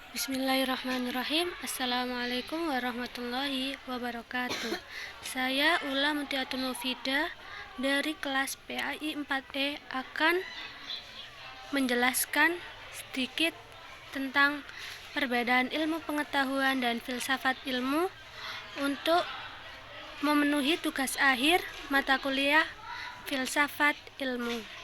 Bismillahirrahmanirrahim. Assalamualaikum warahmatullahi wabarakatuh. Saya Ula Mutiatun Mufida dari kelas PAI 4E akan menjelaskan sedikit tentang perbedaan ilmu pengetahuan dan filsafat ilmu untuk memenuhi tugas akhir mata kuliah filsafat ilmu.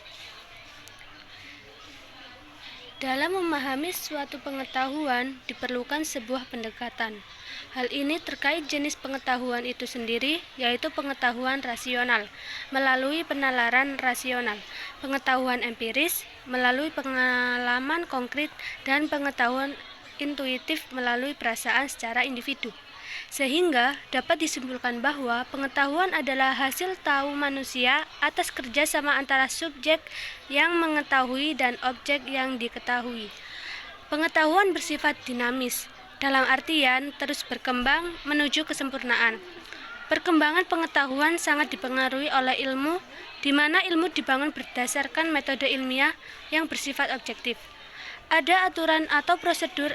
Dalam memahami suatu pengetahuan diperlukan sebuah pendekatan. Hal ini terkait jenis pengetahuan itu sendiri, yaitu pengetahuan rasional melalui penalaran rasional, pengetahuan empiris melalui pengalaman konkret, dan pengetahuan intuitif melalui perasaan secara individu. Sehingga dapat disimpulkan bahwa pengetahuan adalah hasil tahu manusia atas kerjasama antara subjek yang mengetahui dan objek yang diketahui. Pengetahuan bersifat dinamis, dalam artian terus berkembang menuju kesempurnaan. Perkembangan pengetahuan sangat dipengaruhi oleh ilmu, di mana ilmu dibangun berdasarkan metode ilmiah yang bersifat objektif. Ada aturan atau prosedur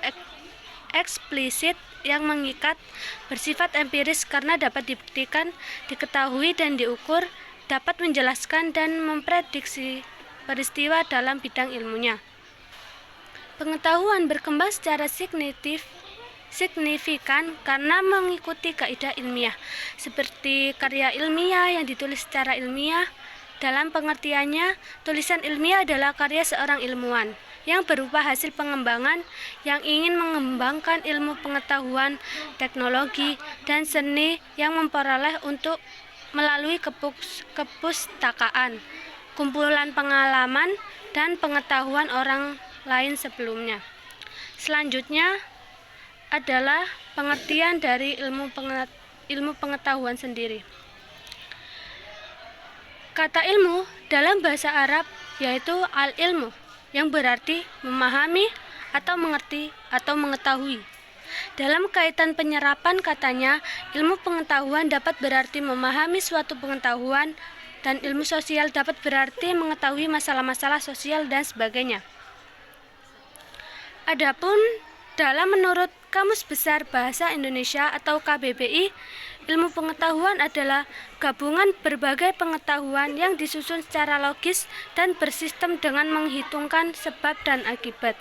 eksplisit yang mengikat, bersifat empiris karena dapat dibuktikan, diketahui dan diukur, dapat menjelaskan dan memprediksi peristiwa dalam bidang ilmunya. Pengetahuan berkembang secara signifikan karena mengikuti kaidah ilmiah, seperti karya ilmiah yang ditulis secara ilmiah. Dalam pengertiannya, tulisan ilmiah adalah karya seorang ilmuwan yang berupa hasil pengembangan yang ingin mengembangkan ilmu pengetahuan, teknologi, dan seni yang memperoleh untuk melalui kepustakaan, kumpulan pengalaman, dan pengetahuan orang lain sebelumnya. Selanjutnya adalah pengertian dari ilmu pengetahuan sendiri. Kata ilmu dalam bahasa Arab yaitu al-ilmu, yang berarti memahami atau mengerti atau mengetahui. Dalam kaitan penyerapan katanya, ilmu pengetahuan dapat berarti memahami suatu pengetahuan, dan ilmu sosial dapat berarti mengetahui masalah-masalah sosial dan sebagainya. Adapun menurut Kamus Besar Bahasa Indonesia atau KBBI, ilmu pengetahuan adalah gabungan berbagai pengetahuan yang disusun secara logis dan bersistem dengan menghitungkan sebab dan akibat.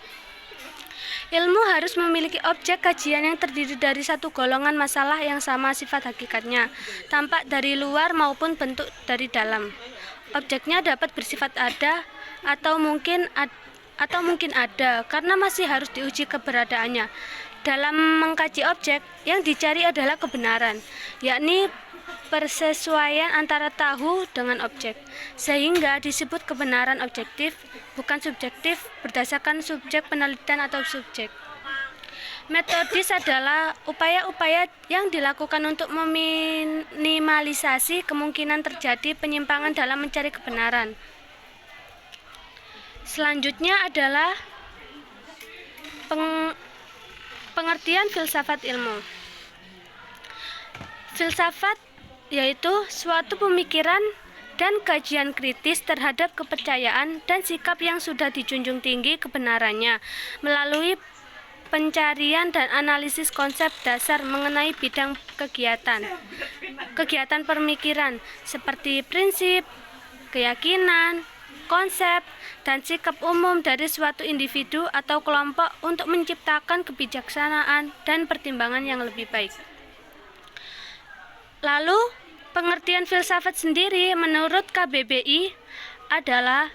Ilmu harus memiliki objek kajian yang terdiri dari satu golongan masalah yang sama sifat hakikatnya, tampak dari luar maupun bentuk dari dalam. Objeknya dapat bersifat ada atau mungkin ada karena masih harus diuji keberadaannya. Dalam mengkaji objek, yang dicari adalah kebenaran, yakni persesuaian antara tahu dengan objek, sehingga disebut kebenaran objektif, bukan subjektif berdasarkan subjek penelitian atau subjek. Metodis adalah upaya-upaya yang dilakukan untuk meminimalisasi kemungkinan terjadi penyimpangan dalam mencari kebenaran. Selanjutnya adalah pengertian filsafat ilmu. Filsafat yaitu suatu pemikiran dan kajian kritis terhadap kepercayaan dan sikap yang sudah dijunjung tinggi kebenarannya melalui pencarian dan analisis konsep dasar mengenai bidang kegiatan pemikiran seperti prinsip, keyakinan, konsep, dan sikap umum dari suatu individu atau kelompok untuk menciptakan kebijaksanaan dan pertimbangan yang lebih baik. Lalu, pengertian filsafat sendiri menurut KBBI adalah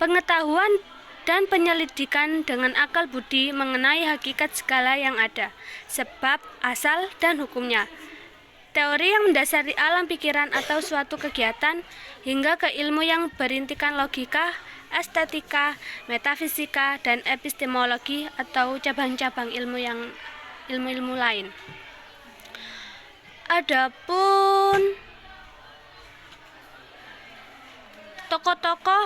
pengetahuan dan penyelidikan dengan akal budi mengenai hakikat segala yang ada, sebab, asal, dan hukumnya. Teori yang mendasari alam pikiran atau suatu kegiatan, hingga ke ilmu yang berintikan logika, estetika, metafisika, dan epistemologi atau cabang-cabang ilmu lain. Adapun tokoh-tokoh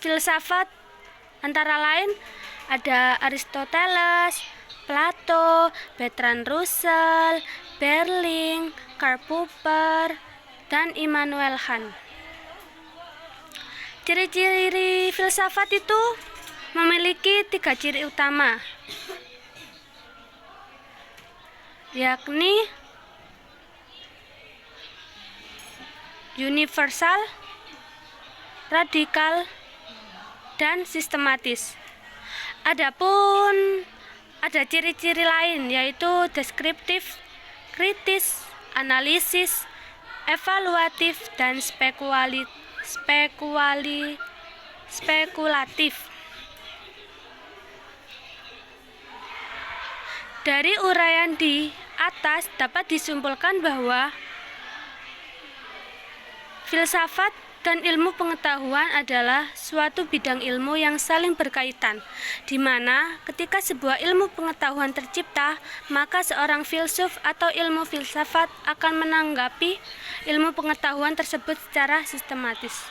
filsafat antara lain ada Aristoteles, Plato, Bertrand Russell, Berling, Karl Popper, dan Immanuel Kant. Ciri-ciri filsafat itu memiliki 3 ciri utama, yakni universal, radikal, dan sistematis. Adapun ada ciri-ciri lain yaitu deskriptif, kritis, analisis, evaluatif, dan spekulatif. Dari uraian di atas dapat disimpulkan bahwa filsafat dan ilmu pengetahuan adalah suatu bidang ilmu yang saling berkaitan, di mana ketika sebuah ilmu pengetahuan tercipta, maka seorang filsuf atau ilmu filsafat akan menanggapi ilmu pengetahuan tersebut secara sistematis.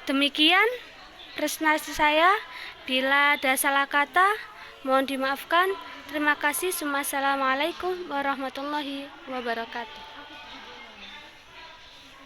Demikian presentasi saya. Bila ada salah kata, mohon dimaafkan. Terima kasih. Wassalamualaikum warahmatullahi wabarakatuh.